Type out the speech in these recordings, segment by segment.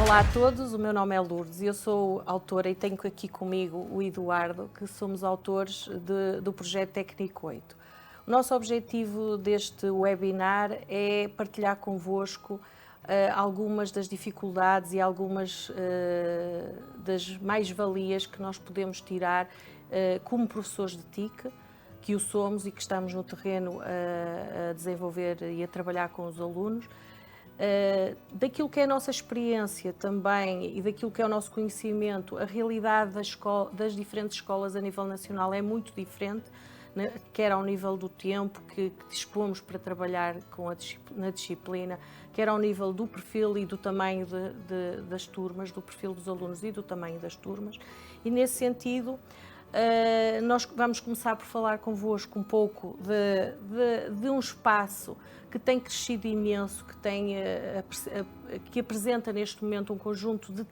Olá a todos, o meu nome é Lourdes e eu sou autora e tenho aqui comigo o Eduardo, que somos autores do projeto Técnico 8. O nosso objetivo deste webinar é partilhar convosco algumas das dificuldades e algumas das mais-valias que nós podemos tirar como professores de TIC, que o somos e que estamos no terreno a desenvolver e a trabalhar com os alunos. Daquilo que é a nossa experiência também e daquilo que é o nosso conhecimento, a realidade das diferentes escolas a nível nacional é muito diferente, né? Quer ao nível do tempo que dispomos para trabalhar na disciplina, quer ao nível do perfil e do tamanho das turmas, do perfil dos alunos e do tamanho das turmas. E nesse sentido, nós vamos começar por falar convosco um pouco de um espaço que tem crescido imenso, que apresenta neste momento um conjunto de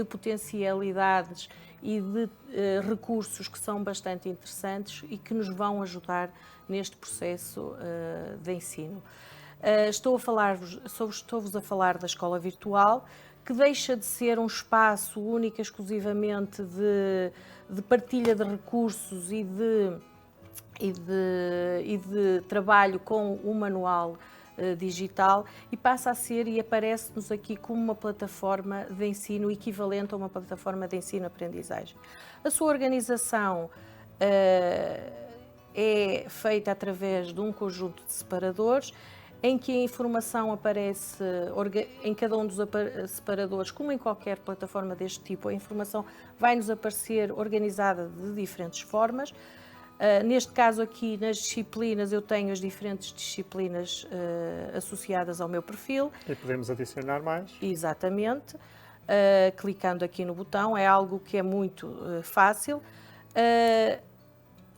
potencialidades e de recursos que são bastante interessantes e que nos vão ajudar neste processo de ensino. Estou-vos a falar da escola virtual, que deixa de ser um espaço único, exclusivamente de partilha de recursos e de trabalho com o manual digital e passa a ser e aparece-nos aqui como uma plataforma de ensino equivalente a uma plataforma de ensino-aprendizagem. A sua organização é feita através de um conjunto de separadores, em que a informação aparece em cada um dos separadores, como em qualquer plataforma deste tipo, a informação vai-nos aparecer organizada de diferentes formas. Neste caso aqui, nas disciplinas, eu tenho as diferentes disciplinas associadas ao meu perfil. E podemos adicionar mais. Exatamente. Clicando aqui no botão, é algo que é muito fácil.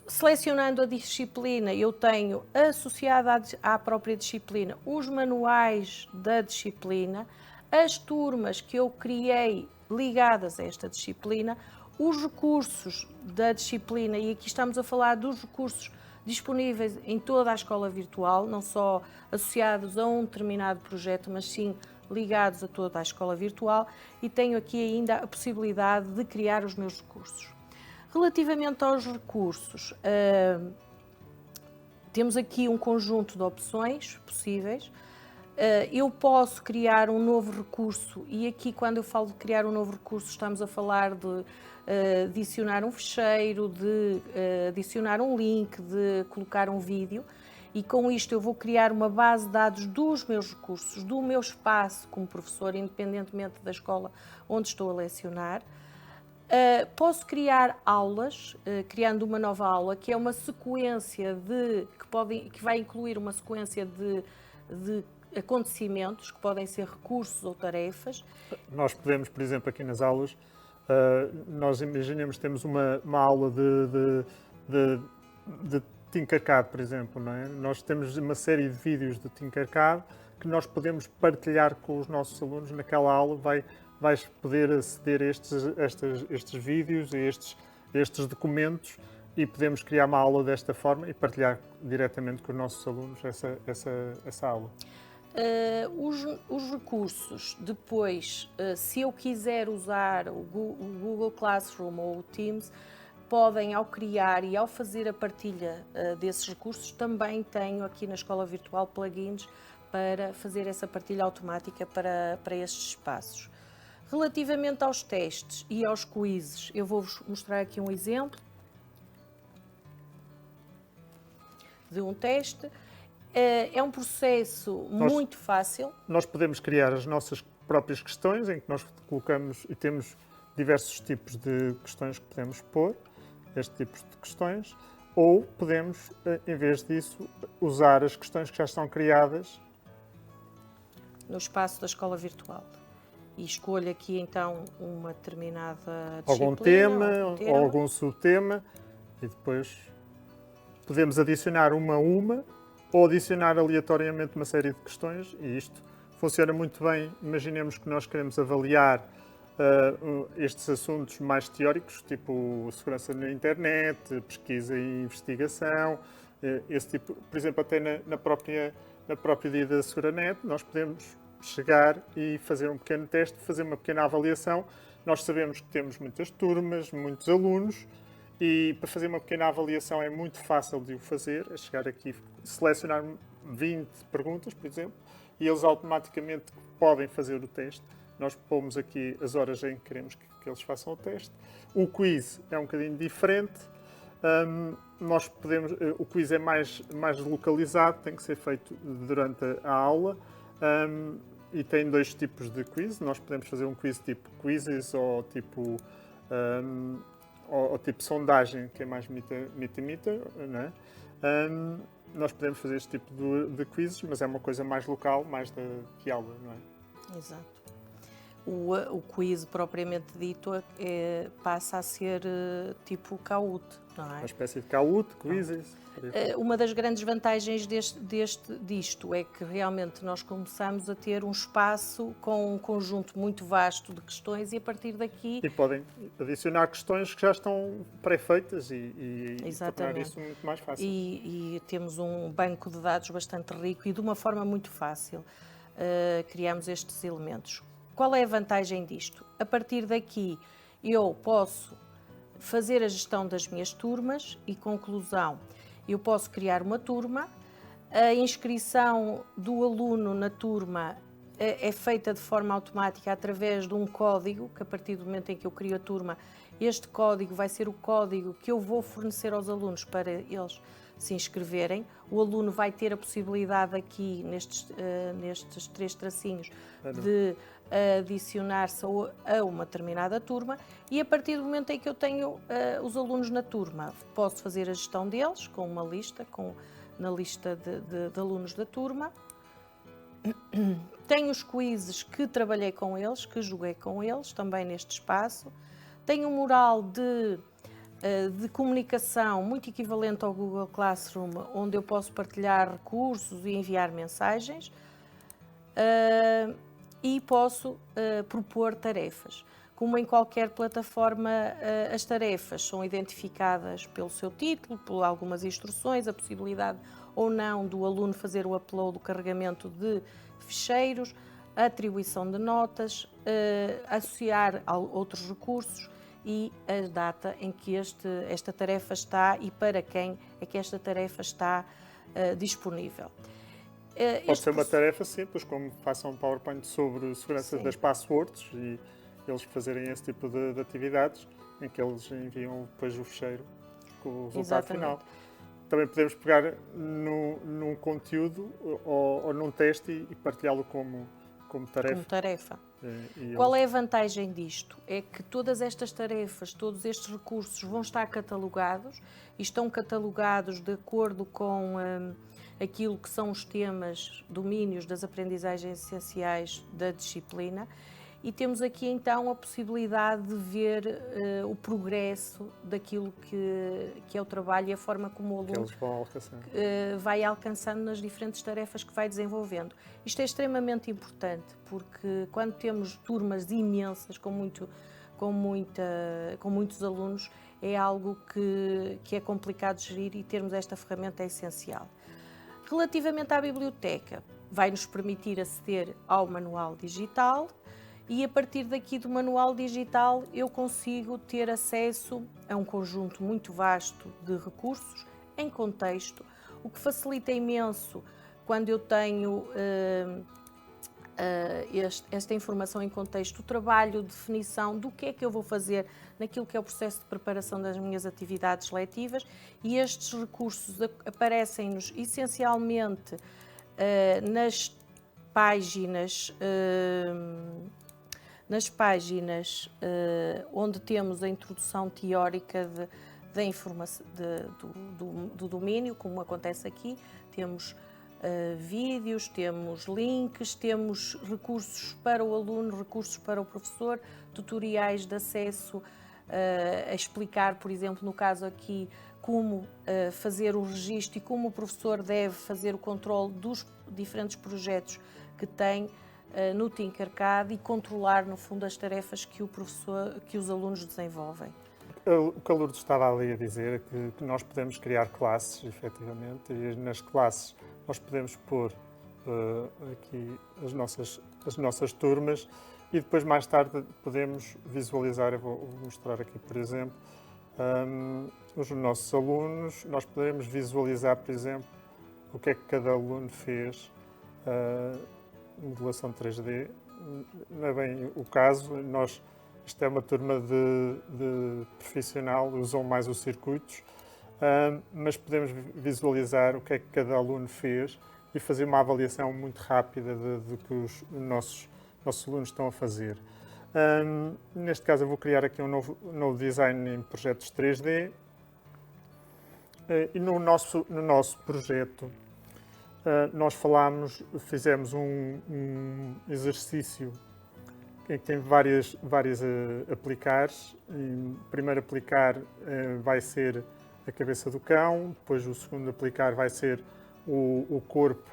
Selecionando a disciplina, eu tenho associado à própria disciplina os manuais da disciplina, as turmas que eu criei ligadas a esta disciplina, os recursos da disciplina, e aqui estamos a falar dos recursos disponíveis em toda a escola virtual, não só associados a um determinado projeto, mas sim ligados a toda a escola virtual, e tenho aqui ainda a possibilidade de criar os meus recursos. Relativamente aos recursos, temos aqui um conjunto de opções possíveis. Eu posso criar um novo recurso e aqui, quando eu falo de criar um novo recurso, estamos a falar de adicionar um fecheiro, de adicionar um link, de colocar um vídeo, e com isto eu vou criar uma base de dados dos meus recursos, do meu espaço como professor, independentemente da escola onde estou a lecionar. Posso criar aulas, criando uma nova aula, que é uma sequência que vai incluir uma sequência de acontecimentos, que podem ser recursos ou tarefas. Nós podemos, por exemplo, aqui nas aulas, nós imaginemos que temos uma aula de Tinkercad, por exemplo, não é? Nós temos uma série de vídeos de Tinkercad que nós podemos partilhar com os nossos alunos. Naquela aula vais poder aceder a estes vídeos, a estes documentos, e podemos criar uma aula desta forma e partilhar diretamente com os nossos alunos essa aula. Os recursos, depois, se eu quiser usar o Google Classroom ou o Teams, podem, ao criar e ao fazer a partilha desses recursos, também tenho aqui na Escola Virtual plugins para fazer essa partilha automática para estes espaços. Relativamente aos testes e aos quizzes, eu vou-vos mostrar aqui um exemplo de um teste. É um processo muito fácil. Nós podemos criar as nossas próprias questões, em que nós colocamos e temos diversos tipos de questões que podemos pôr, estes tipos de questões, ou podemos, em vez disso, usar as questões que já estão criadas no espaço da escola virtual. E escolho aqui então uma determinada disciplina, algum tema ou algum subtema, e depois podemos adicionar uma a uma ou adicionar aleatoriamente uma série de questões, e isto funciona muito bem. Imaginemos que nós queremos avaliar estes assuntos mais teóricos, tipo segurança na internet, pesquisa e investigação, esse tipo, por exemplo, até na própria dia da Seguranet, nós podemos chegar e fazer um pequeno teste, fazer uma pequena avaliação. Nós sabemos que temos muitas turmas, muitos alunos, e para fazer uma pequena avaliação é muito fácil de o fazer, é chegar aqui, selecionar 20 perguntas, por exemplo, e eles automaticamente podem fazer o teste. Nós pomos aqui as horas em que queremos que eles façam o teste. O quiz é um bocadinho diferente. O quiz é mais localizado, tem que ser feito durante a aula. E tem 2 tipos de quiz. Nós podemos fazer um quiz tipo quizzes ou tipo sondagem, que é mais meter, né? Nós podemos fazer este tipo de quizzes, mas é uma coisa mais local, mais que aula, não é? Exato. O quiz propriamente dito passa a ser tipo Kahoot, não é? Uma espécie de Kahoot, quizzes. Uma das grandes vantagens disto é que realmente nós começamos a ter um espaço com um conjunto muito vasto de questões e a partir daqui... E podem adicionar questões que já estão pré-feitas e tornar isso muito mais fácil. E temos um banco de dados bastante rico e de uma forma muito fácil criamos estes elementos. Qual é a vantagem disto? A partir daqui eu posso fazer a gestão das minhas turmas e, conclusão, eu posso criar uma turma, a inscrição do aluno na turma é feita de forma automática através de um código, que a partir do momento em que eu crio a turma, este código vai ser o código que eu vou fornecer aos alunos para eles se inscreverem. O aluno vai ter a possibilidade aqui, nestes 3 tracinhos, de adicionar-se a uma determinada turma e a partir do momento em que eu tenho os alunos na turma, posso fazer a gestão deles com uma lista, na lista de alunos da turma. Tenho os quizzes que trabalhei com eles, que joguei com eles, também neste espaço. Tenho um mural de comunicação muito equivalente ao Google Classroom, onde eu posso partilhar recursos e enviar mensagens. E posso propor tarefas. Como em qualquer plataforma, as tarefas são identificadas pelo seu título, por algumas instruções, a possibilidade ou não do aluno fazer o upload, o carregamento de ficheiros, a atribuição de notas, associar a outros recursos e a data em que esta tarefa está e para quem é que esta tarefa está disponível. Pode ser uma tarefa simples, como façam um PowerPoint sobre segurança das passwords e eles fazerem esse tipo de atividades, em que eles enviam depois o ficheiro com o resultado final. Também podemos pegar num conteúdo ou num teste e partilhá-lo como tarefa. Como tarefa. Qual é a vantagem disto? É que todas estas tarefas, todos estes recursos vão estar catalogados e estão catalogados de acordo com aquilo que são os temas, domínios das aprendizagens essenciais da disciplina e temos aqui então a possibilidade de ver o progresso daquilo que é o trabalho e a forma como o aluno vai alcançando nas diferentes tarefas que vai desenvolvendo. Isto é extremamente importante porque quando temos turmas imensas com muitos alunos é algo que é complicado de gerir e termos esta ferramenta é essencial. Relativamente à biblioteca, vai-nos permitir aceder ao manual digital e a partir daqui do manual digital eu consigo ter acesso a um conjunto muito vasto de recursos em contexto, o que facilita imenso quando eu tenho esta informação em contexto, o trabalho de definição do que é que eu vou fazer naquilo que é o processo de preparação das minhas atividades letivas e estes recursos aparecem-nos essencialmente nas páginas onde temos a introdução teórica da informação, do domínio, como acontece aqui, temos vídeos, temos links, temos recursos para o aluno, recursos para o professor, tutoriais de acesso a explicar, por exemplo, no caso aqui, como fazer o registro e como o professor deve fazer o controle dos diferentes projetos que tem no Tinkercad e controlar, no fundo, as tarefas que os alunos desenvolvem. O que a Lourdes estava ali a dizer é que nós podemos criar classes, efetivamente, e nas classes nós podemos pôr aqui as nossas turmas e depois mais tarde podemos visualizar, eu vou mostrar aqui por exemplo, os nossos alunos, nós podemos visualizar por exemplo o que é que cada aluno fez, modelação 3D, não é bem o caso, isto é uma turma de profissional, usam mais os circuitos, mas podemos visualizar o que é que cada aluno fez e fazer uma avaliação muito rápida do que os nossos alunos estão a fazer. Neste caso eu vou criar aqui um novo design em projetos 3D e no nosso projeto nós fizemos um exercício em que tem várias aplicares. O primeiro aplicar vai ser a cabeça do cão, depois o segundo aplicar vai ser o corpo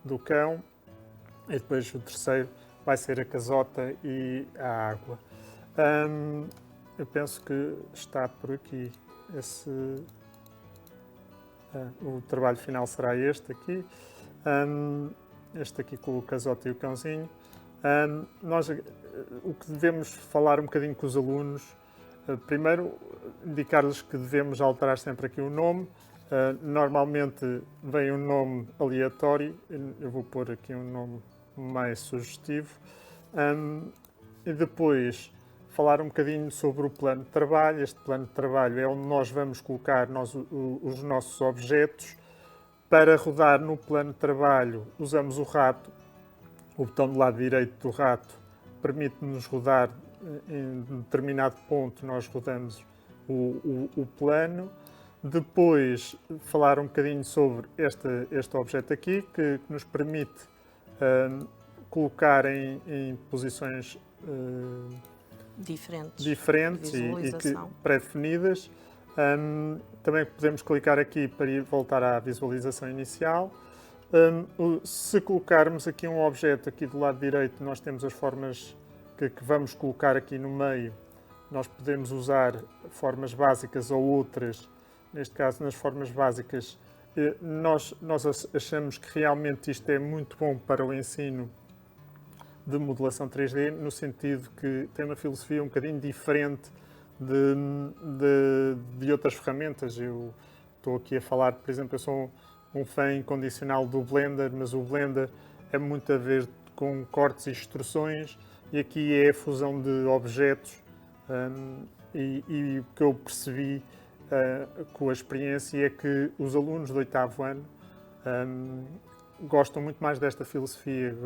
do cão e depois o terceiro vai ser a casota e a água. Eu penso que está por aqui. O trabalho final será este aqui. Este aqui com o casota e o cãozinho. O que devemos falar um bocadinho com os alunos, primeiro indicar-lhes que devemos alterar sempre aqui o nome. Normalmente vem um nome aleatório, eu vou pôr aqui um nome mais sugestivo. E depois falar um bocadinho sobre o plano de trabalho. Este plano de trabalho é onde nós vamos colocar os nossos objetos. Para rodar no plano de trabalho usamos o rato. O botão do lado direito do rato permite-nos rodar em determinado ponto, nós rodamos o plano. Depois falar um bocadinho sobre este objeto aqui, que nos permite colocar em posições diferentes e pré-definidas. Também podemos clicar aqui para ir voltar à visualização inicial. Se colocarmos aqui um objeto aqui do lado direito, nós temos as formas que vamos colocar aqui no meio. Nós podemos usar formas básicas ou outras. Neste caso, nas formas básicas, nós achamos que realmente isto é muito bom para o ensino de modelação 3D, no sentido que tem uma filosofia um bocadinho diferente de outras ferramentas. Eu estou aqui a falar, por exemplo, eu sou um fã incondicional do Blender, mas o Blender é muito a ver com cortes e instruções, e aqui é a fusão de objetos, e o que eu percebi com a experiência é que os alunos do 8º ano gostam muito mais desta filosofia,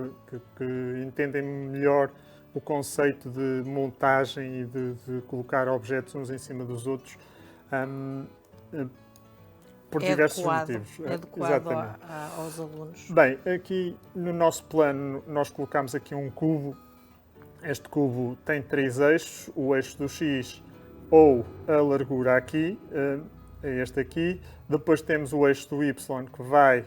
que entendem melhor o conceito de montagem e de colocar objetos uns em cima dos outros, por diversos motivos. É adequado aos alunos. Bem, aqui no nosso plano nós colocamos aqui um cubo. Este cubo tem 3 eixos, o eixo do X ou a largura aqui, é este aqui. Depois temos o eixo do Y que vai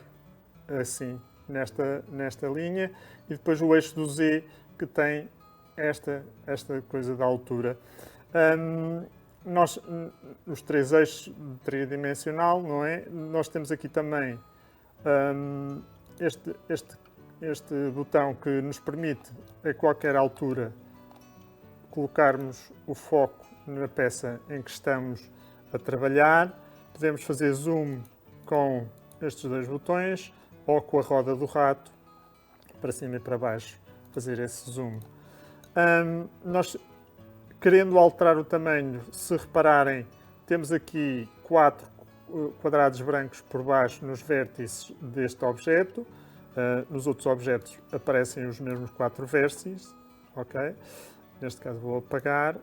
assim nesta linha, e depois o eixo do Z que tem esta coisa da altura. Os 3 eixos tridimensional, não é? Nós temos aqui também este botão que nos permite a qualquer altura colocarmos o foco na peça em que estamos a trabalhar. Podemos fazer zoom com estes 2 botões ou com a roda do rato, para cima e para baixo, fazer esse zoom. Nós, querendo alterar o tamanho, se repararem, temos aqui 4 quadrados brancos por baixo nos vértices deste objeto. Nos outros objetos aparecem os mesmos 4 vértices. Okay? Neste caso vou apagar.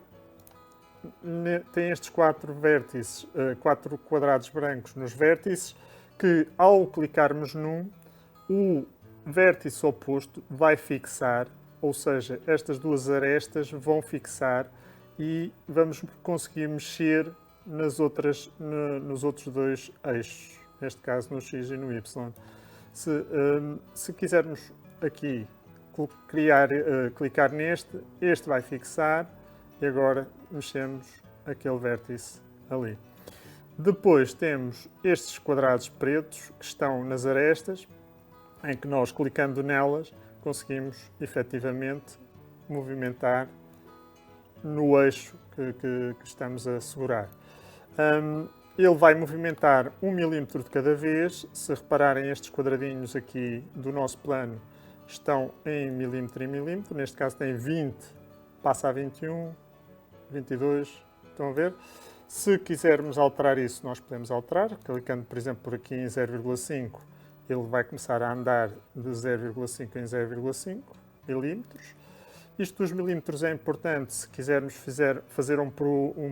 Tem estes 4 vértices, 4 quadrados brancos nos vértices, que ao clicarmos num, o vértice oposto vai fixar, ou seja, estas 2 arestas vão fixar e vamos conseguir mexer nos outros 2 eixos, neste caso no X e no Y. Se quisermos aqui clicar neste, este vai fixar e agora mexemos aquele vértice ali. Depois temos estes quadrados pretos que estão nas arestas. em que nós, clicando nelas, conseguimos efetivamente movimentar no eixo que estamos a segurar. Ele vai movimentar 1 milímetro de cada vez. Se repararem, estes quadradinhos aqui do nosso plano estão em milímetro. Neste caso tem 20, passa a 21, 22, estão a ver? Se quisermos alterar isso, nós podemos alterar, clicando, por exemplo, por aqui em 0,5, ele vai começar a andar de 0,5 em 0,5 milímetros. Isto dos milímetros é importante se quisermos fazer um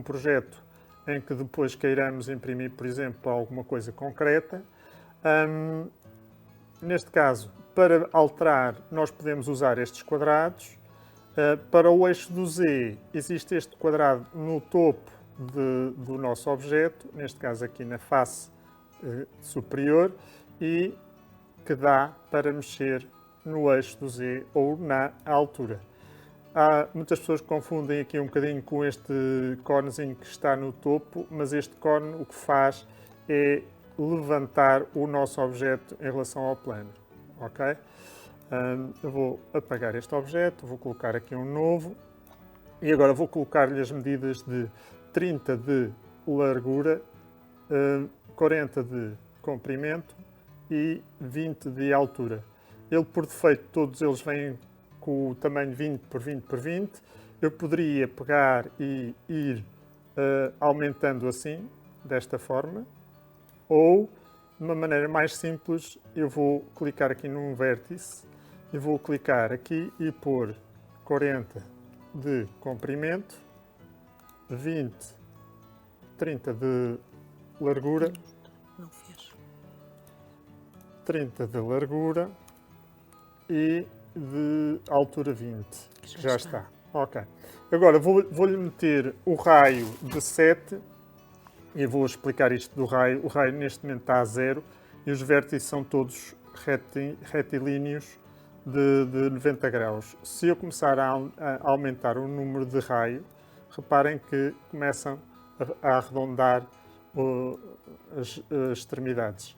projeto em que depois queiramos imprimir, por exemplo, alguma coisa concreta. Neste caso, para alterar, nós podemos usar estes quadrados. Para o eixo do Z, existe este quadrado no topo do nosso objeto, neste caso aqui na face superior, e que dá para mexer no eixo do Z ou na altura. Há muitas pessoas que confundem aqui um bocadinho com este conezinho que está no topo, mas este cone o que faz é levantar o nosso objeto em relação ao plano. Ok? Eu vou apagar este objeto, vou colocar aqui um novo e agora vou colocar-lhe as medidas de 30 de largura, 40 de comprimento e 20 de altura. Ele, por defeito, todos eles vêm com o tamanho 20 por 20 por 20. Eu poderia pegar e ir aumentando assim, desta forma, ou, de uma maneira mais simples, eu vou clicar aqui num vértice e vou clicar aqui e pôr 40 de comprimento, 20, 30 de largura, Não fez. 30 de largura e de altura 20. Já está. Ok. Agora vou-lhe meter o raio de 7 e vou explicar isto do raio. O raio neste momento está a 0 e os vértices são todos retilíneos de 90 graus. Se eu começar a aumentar o número de raio, reparem que começam a arredondar as extremidades.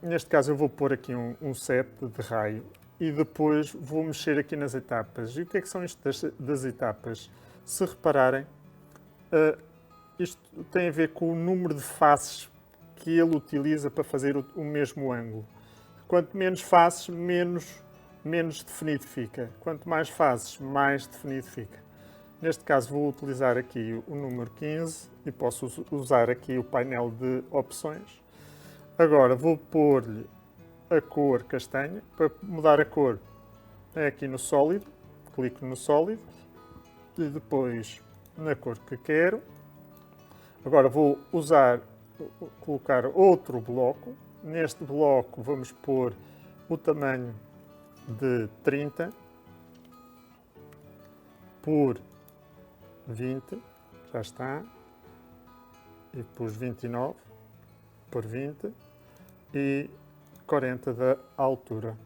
Neste caso eu vou pôr aqui um 7 de raio e depois vou mexer aqui nas etapas. E o que é que são isto das etapas? Se repararem, isto tem a ver com o número de faces que ele utiliza para fazer o mesmo ângulo. Quanto menos faces, menos definido fica. Quanto mais faces, mais definido fica. Neste caso vou utilizar aqui o número 15 e posso usar aqui o painel de opções. Agora vou pôr-lhe a cor castanha. Para mudar a cor é aqui no sólido, clico no sólido e depois na cor que quero. Agora vou colocar outro bloco. Neste bloco vamos pôr o tamanho de 30 por 20, já está, e pus 29 por 20 e 40 da altura.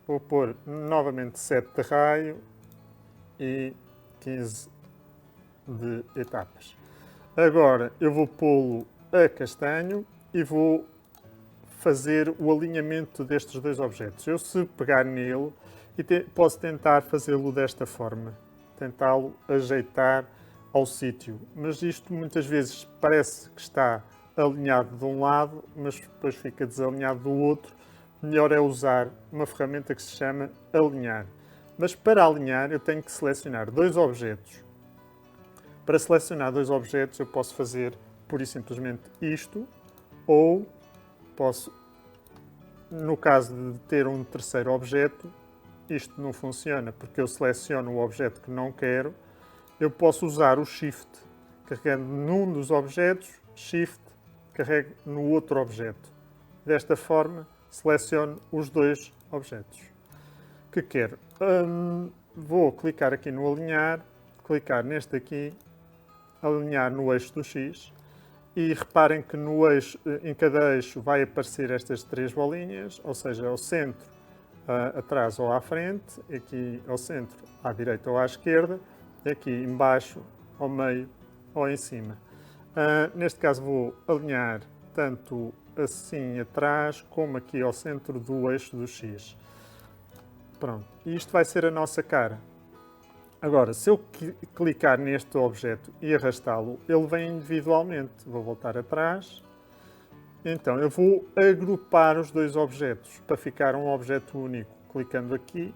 Vou pôr novamente 7 de raio e 15 de etapas. Agora eu vou pô-lo a castanho e vou fazer o alinhamento destes dois objetos. Eu, se pegar nele, posso tentar fazê-lo desta forma, tentá-lo ajeitar ao sítio, mas isto muitas vezes parece que está alinhado de um lado, mas depois fica desalinhado do outro. Melhor é usar uma ferramenta que se chama alinhar. Mas para alinhar eu tenho que selecionar dois objetos. Para selecionar dois objetos eu posso fazer pura e simplesmente isto, ou posso, no caso de ter um terceiro objeto, isto não funciona porque eu seleciono o objeto que não quero, eu posso usar o Shift, carregando num dos objetos, Shift, carrego no outro objeto. Desta forma, seleciono os dois objetos que quero. Vou clicar aqui no alinhar, clicar neste aqui, alinhar no eixo do X, e reparem que no eixo, em cada eixo vai aparecer estas três bolinhas, ou seja, ao centro, atrás ou à frente, aqui ao centro, à direita ou à esquerda, aqui embaixo, ao meio ou em cima. Neste caso vou alinhar tanto assim atrás, como aqui ao centro do eixo do X. Pronto, e isto vai ser a nossa cara. Agora, se eu clicar neste objeto e arrastá-lo, ele vem individualmente. Vou voltar atrás. Então, eu vou agrupar os dois objetos para ficar um objeto único. Clicando aqui,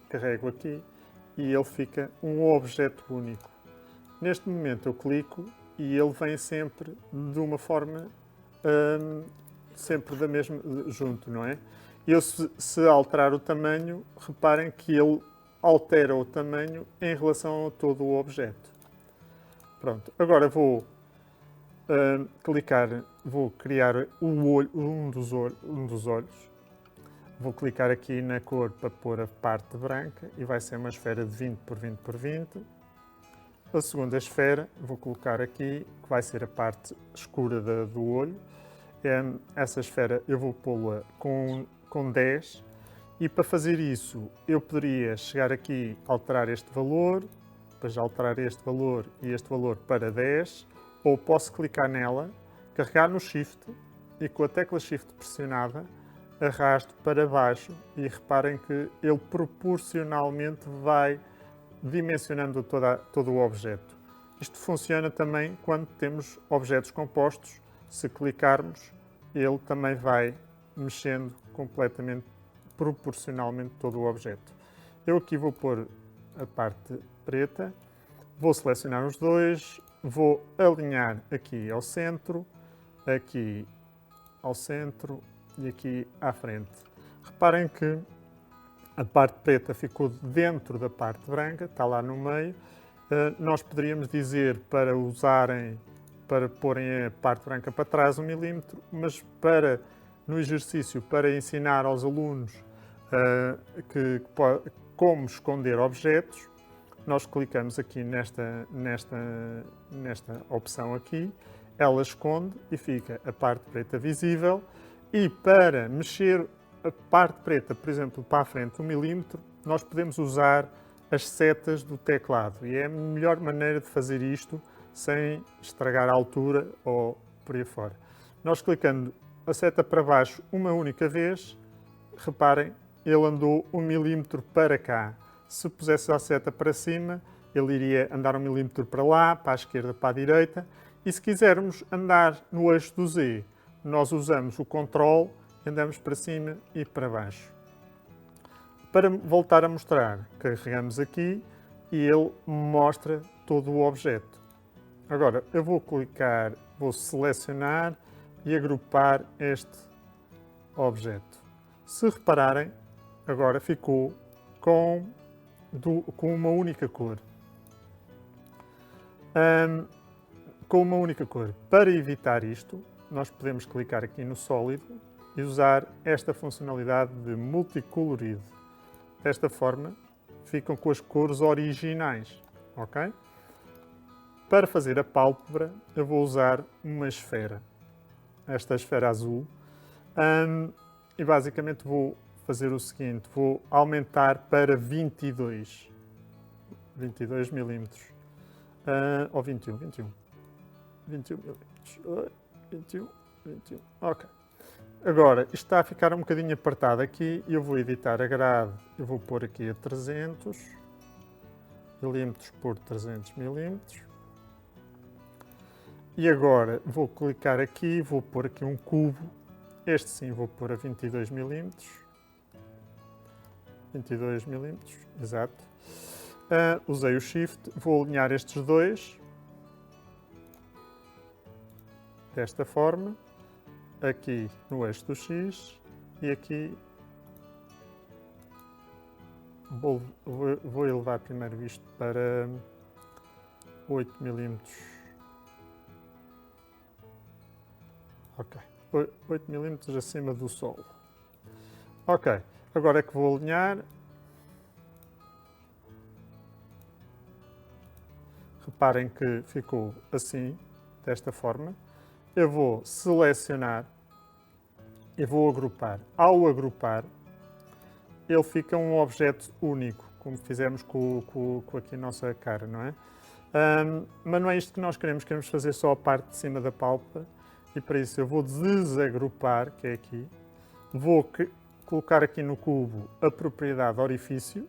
carrego aqui e ele fica um objeto único. Neste momento eu clico e ele vem sempre de uma forma, sempre da mesma, junto, não é? Eu, se alterar o tamanho, reparem que ele altera o tamanho em relação a todo o objeto. Pronto, agora vou clicar, vou criar o olho, um dos olhos. Vou clicar aqui na cor para pôr a parte branca e vai ser uma esfera de 20 por 20 por 20. A segunda esfera vou colocar aqui, que vai ser a parte escura do olho. Essa esfera eu vou pô-la com 10 e para fazer isso eu poderia chegar aqui, alterar este valor, depois alterar este valor e este valor para 10, ou posso clicar nela, carregar no Shift e com a tecla Shift pressionada arrasto para baixo e reparem que ele proporcionalmente vai dimensionando todo o objeto. Isto funciona também quando temos objetos compostos. Se clicarmos, ele também vai mexendo completamente, proporcionalmente todo o objeto. Eu aqui vou pôr a parte preta, vou selecionar os dois, vou alinhar aqui ao centro e aqui à frente. Reparem que a parte preta ficou dentro da parte branca, está lá no meio. Nós poderíamos dizer para porem a parte branca para trás 1 milímetro, mas no exercício, para ensinar aos alunos como esconder objetos, nós clicamos aqui nesta opção aqui, ela esconde e fica a parte preta visível. E para mexer a parte preta, por exemplo, para a frente 1 milímetro, nós podemos usar as setas do teclado. E é a melhor maneira de fazer isto sem estragar a altura ou por aí fora. Nós clicando a seta para baixo uma única vez, reparem, ele andou 1 milímetro para cá. Se pusesse a seta para cima, ele iria andar 1 milímetro para lá, para a esquerda, para a direita. E se quisermos andar no eixo do Z, nós usamos o Ctrl, andamos para cima e para baixo. Para voltar a mostrar, carregamos aqui e ele mostra todo o objeto. Agora, eu vou clicar, vou selecionar e agrupar este objeto. Se repararem, agora ficou com uma única cor. Com uma única cor. Para evitar isto, nós podemos clicar aqui no sólido e usar esta funcionalidade de multicolorido. Desta forma, ficam com as cores originais, ok? Para fazer a pálpebra, eu vou usar uma esfera, esta esfera azul, e basicamente vou fazer o seguinte, vou aumentar para 22 milímetros, ou 21 milímetros. 21. Ok. Agora, isto está a ficar um bocadinho apertado aqui e eu vou editar a grade. Eu vou pôr aqui a 300 milímetros por 300 milímetros. E agora vou clicar aqui, vou pôr aqui um cubo. Este sim vou pôr a 22 milímetros. 22 milímetros, exato. Usei o Shift, vou alinhar estes dois. Desta forma, aqui no eixo do X e aqui vou elevar primeiro isto para 8 milímetros. Ok, 8 milímetros acima do solo. Ok, agora é que vou alinhar. Reparem que ficou assim, desta forma. Eu vou selecionar e vou agrupar. Ao agrupar, ele fica um objeto único, como fizemos com aqui a nossa cara, não é? Mas não é isto que nós queremos fazer só a parte de cima da pálpebra. e para isso eu vou desagrupar, que é aqui, vou colocar aqui no cubo a propriedade orifício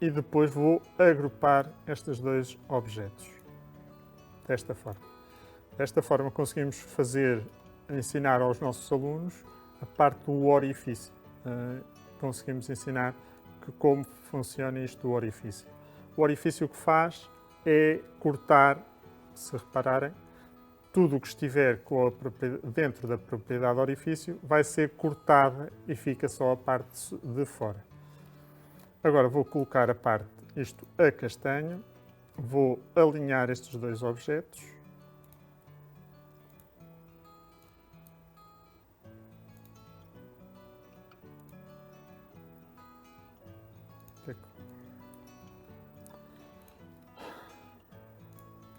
e depois vou agrupar estes dois objetos, desta forma. Desta forma conseguimos ensinar aos nossos alunos a parte do orifício. Conseguimos ensinar como funciona isto do orifício. O orifício o que faz é cortar, se repararem, tudo o que estiver dentro da propriedade orifício vai ser cortada e fica só a parte de fora. Agora vou colocar isto a castanho, vou alinhar estes dois objetos.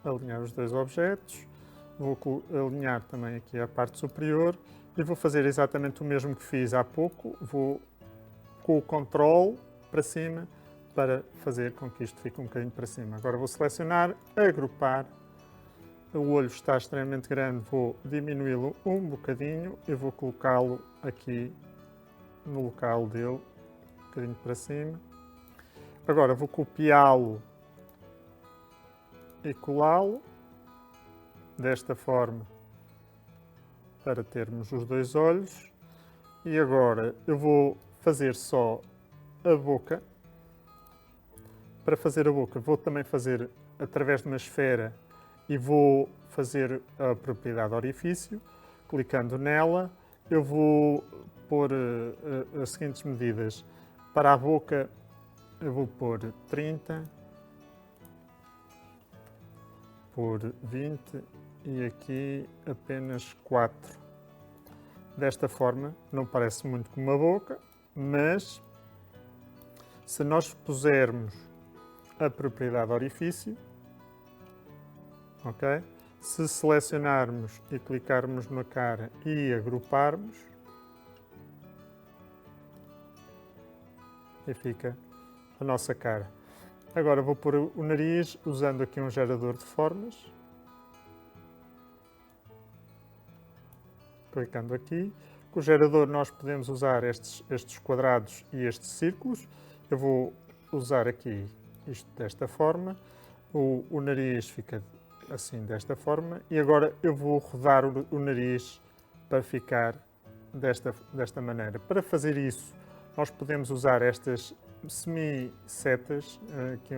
Alinhar os dois objetos, vou alinhar também aqui a parte superior e vou fazer exatamente o mesmo que fiz há pouco, vou com o Ctrl para cima para fazer com que isto fique um bocadinho para cima. Agora vou selecionar, agrupar, o olho está extremamente grande, vou diminuí-lo um bocadinho e vou colocá-lo aqui no local dele, um bocadinho para cima. Agora vou copiá-lo e colá-lo desta forma para termos os dois olhos. E agora eu vou fazer só a boca. Para fazer a boca vou também fazer através de uma esfera e vou fazer a propriedade orifício. Clicando nela eu vou pôr as seguintes medidas. Para a boca eu vou pôr 30 por 20 e aqui apenas 4. Desta forma, não parece muito como uma boca, mas se nós pusermos a propriedade orifício, ok? Se selecionarmos e clicarmos na cara e agruparmos, e fica a nossa cara. Agora vou pôr o nariz usando aqui um gerador de formas. Clicando aqui. Com o gerador nós podemos usar estes quadrados e estes círculos. Eu vou usar aqui isto desta forma. O nariz fica assim desta forma. E agora eu vou rodar o nariz para ficar desta maneira. Para fazer isso, nós podemos usar estas semi-setas, aqui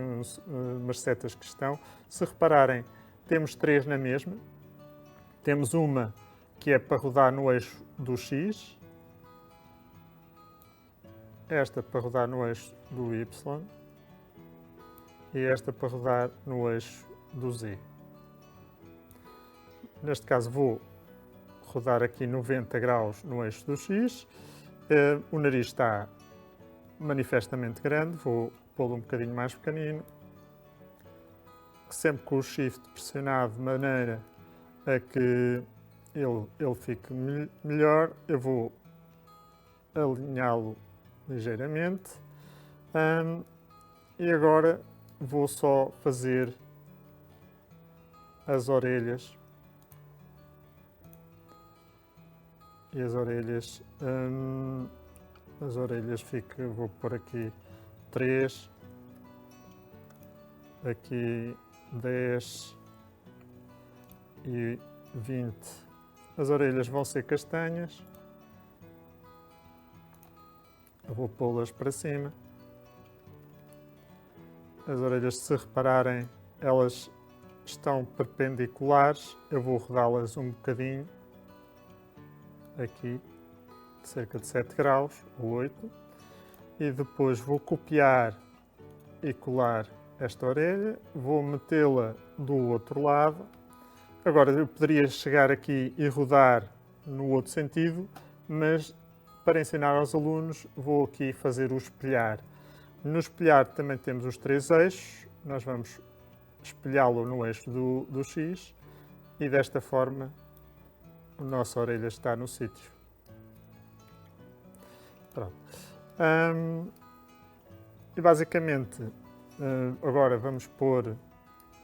umas setas que estão. Se repararem, temos 3 na mesma. Temos uma que é para rodar no eixo do X, esta para rodar no eixo do Y e esta para rodar no eixo do Z. Neste caso vou rodar aqui 90 graus no eixo do X. O nariz está manifestamente grande, vou pô-lo um bocadinho mais pequenino, sempre com o Shift pressionado de maneira a que ele fique melhor. Eu vou alinhá-lo ligeiramente e agora vou só fazer as orelhas e as orelhas vou pôr aqui 3, aqui 10 e 20. As orelhas vão ser castanhas. Eu vou pô-las para cima. As orelhas, se repararem, elas estão perpendiculares. Eu vou rodá-las um bocadinho, aqui, cerca de 7 graus ou 8. E depois vou copiar e colar esta orelha. Vou metê-la do outro lado. Agora, eu poderia chegar aqui e rodar no outro sentido, mas para ensinar aos alunos vou aqui fazer o espelhar. No espelhar também temos os 3 eixos, nós vamos espelhá-lo no eixo do X e desta forma a nossa orelha está no sítio. Pronto. E basicamente agora vamos pôr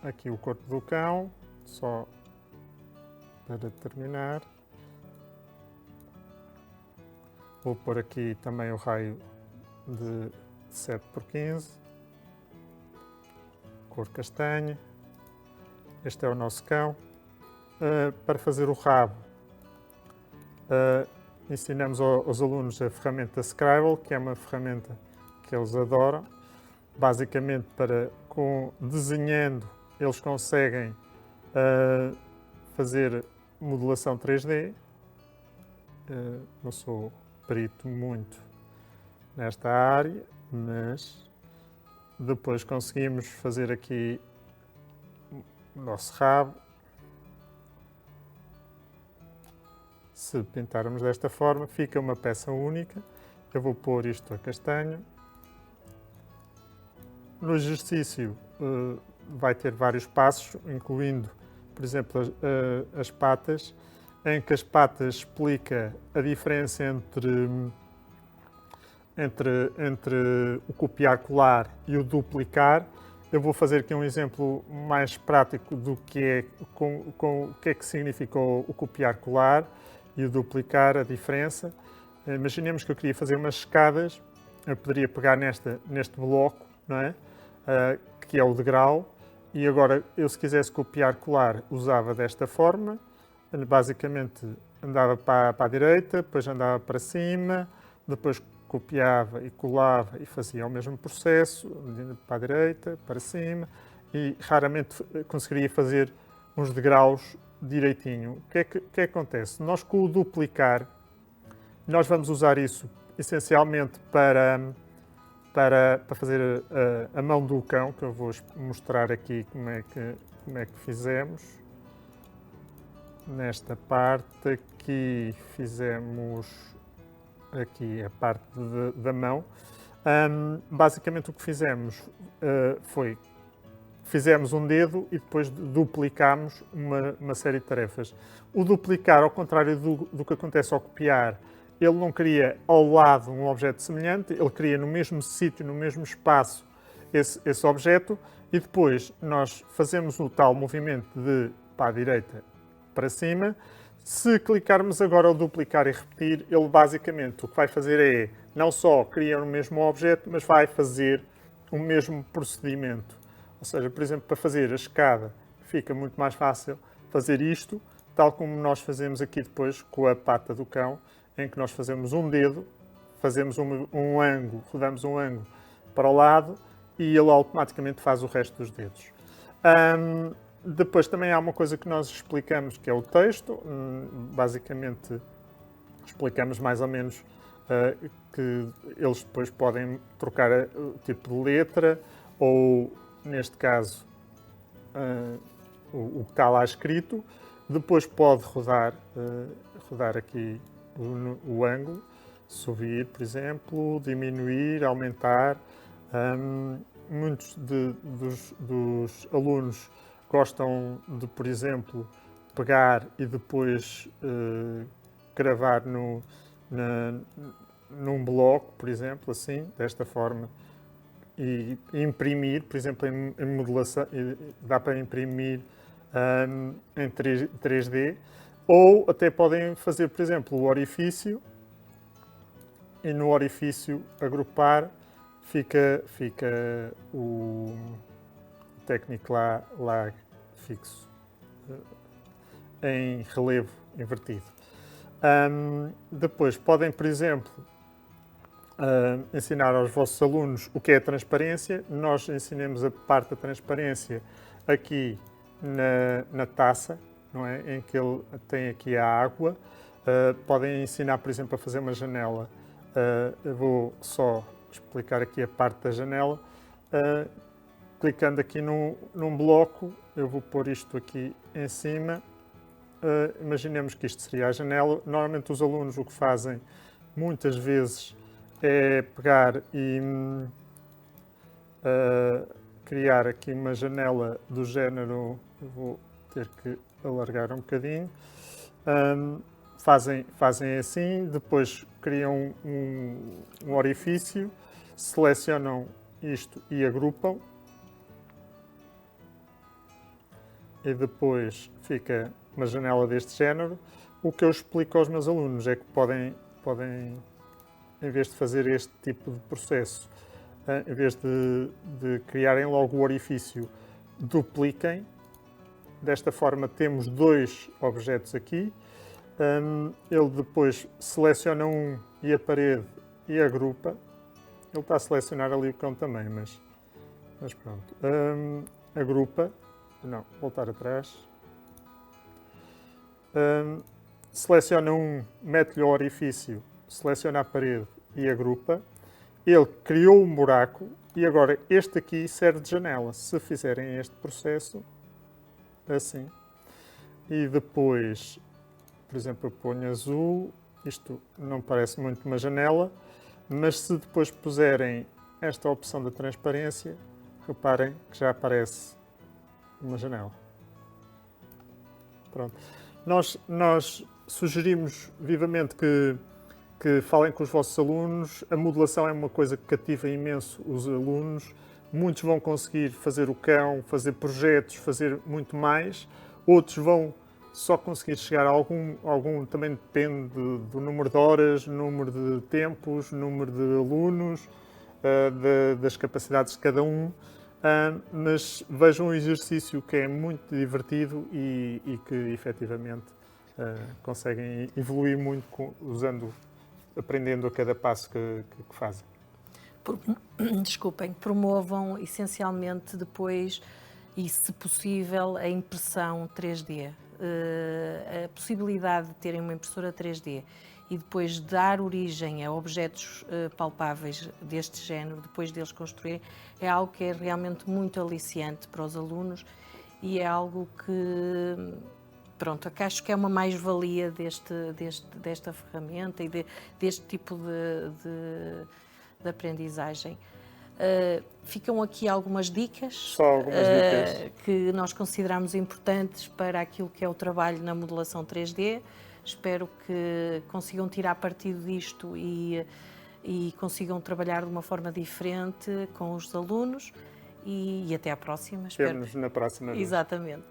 aqui o corpo do cão, só para terminar. Vou pôr aqui também o raio de 7 por 15, cor castanha. Este é o nosso cão. Para fazer o rabo, ensinamos aos alunos a ferramenta Scribble, que é uma ferramenta que eles adoram. Basicamente, desenhando, eles conseguem fazer modelação 3D. Não sou perito muito nesta área, mas depois conseguimos fazer aqui o nosso rabo. Se pintarmos desta forma, fica uma peça única. Eu vou pôr isto a castanho. No exercício vai ter vários passos, incluindo, por exemplo, as patas, em que as patas explica a diferença entre o copiar-colar e o duplicar. Eu vou fazer aqui um exemplo mais prático do que o que é que significa o copiar-colar e o duplicar, a diferença. Imaginemos que eu queria fazer umas escadas, eu poderia pegar neste bloco, não é? Que é o degrau, e agora eu, se quisesse copiar-colar, usava desta forma. Basicamente andava para a direita, depois andava para cima, depois copiava e colava e fazia o mesmo processo, para a direita, para cima, e raramente conseguiria fazer uns degraus direitinho. O que é que acontece? Nós, com o duplicar, nós vamos usar isso essencialmente para fazer a mão do cão, que eu vou mostrar aqui como é que fizemos. Nesta parte aqui fizemos aqui a parte da mão. Basicamente o que fizemos foi fizemos um dedo e depois duplicámos uma série de tarefas. O duplicar, ao contrário do que acontece ao copiar, ele não cria ao lado um objeto semelhante, ele cria no mesmo sítio, no mesmo espaço, esse objeto, e depois nós fazemos o tal movimento de para a direita, para cima. Se clicarmos agora ao duplicar e repetir, ele basicamente o que vai fazer é, não só criar o mesmo objeto, mas vai fazer o mesmo procedimento. Ou seja, por exemplo, para fazer a escada, fica muito mais fácil fazer isto, tal como nós fazemos aqui depois com a pata do cão, em que nós fazemos um dedo, fazemos um ângulo, rodamos um ângulo para o lado e ele automaticamente faz o resto dos dedos. Depois também há uma coisa que nós explicamos, que é o texto. Basicamente explicamos mais ou menos que eles depois podem trocar o tipo de letra ou, neste caso, o que está lá escrito. Depois pode rodar aqui o ângulo, subir, por exemplo, diminuir, aumentar. Muitos dos alunos gostam de, por exemplo, pegar e depois gravar num bloco, por exemplo, assim, desta forma, e imprimir, por exemplo, em modelação, dá para imprimir em 3D, ou até podem fazer, por exemplo, o orifício, e no orifício agrupar, fica o técnico lá fixo, em relevo invertido. Depois podem, por exemplo, ensinar aos vossos alunos o que é a transparência. Nós ensinamos a parte da transparência aqui na taça, não é? Em que ele tem aqui a água. Podem ensinar, por exemplo, a fazer uma janela. Eu vou só explicar aqui a parte da janela. Clicando aqui num bloco, eu vou pôr isto aqui em cima. Imaginemos que isto seria a janela. Normalmente os alunos o que fazem muitas vezes é pegar e criar aqui uma janela do género, eu vou ter que alargar um bocadinho. Fazem assim, depois criam um orifício, selecionam isto e agrupam. E depois fica uma janela deste género, o que eu explico aos meus alunos é que podem em vez de fazer este tipo de processo, em vez de criarem logo o orifício, dupliquem. Desta forma temos 2 objetos aqui. Ele depois seleciona um e a parede e agrupa. Ele está a selecionar ali o cão também, mas pronto. Agrupa. Não, voltar atrás. Seleciona um, mete-lhe o orifício, seleciona a parede e agrupa. Ele criou um buraco e agora este aqui serve de janela. Se fizerem este processo, assim, e depois, por exemplo, eu ponho azul, isto não parece muito uma janela, mas se depois puserem esta opção da transparência, reparem que já aparece uma janela. Pronto. Nós sugerimos vivamente que falem com os vossos alunos. A modelação é uma coisa que cativa imenso os alunos. Muitos vão conseguir fazer o cão, fazer projetos, fazer muito mais. Outros vão só conseguir chegar a algum também depende do número de horas, número de tempos, número de alunos, das capacidades de cada um. Mas vejam um exercício que é muito divertido e que efetivamente conseguem evoluir muito aprendendo a cada passo que fazem. Desculpem, promovam essencialmente depois e, se possível, a impressão 3D. A possibilidade de terem uma impressora 3D e depois dar origem a objetos palpáveis deste género, depois deles construírem, é algo que é realmente muito aliciante para os alunos e é algo que, pronto, acho que é uma mais-valia desta ferramenta e deste tipo de aprendizagem. Ficam aqui algumas dicas, Só algumas dicas que nós consideramos importantes para aquilo que é o trabalho na modelação 3D. Espero que consigam tirar partido disto e consigam trabalhar de uma forma diferente com os alunos e até à próxima. Vemo-nos na próxima vez. Exatamente.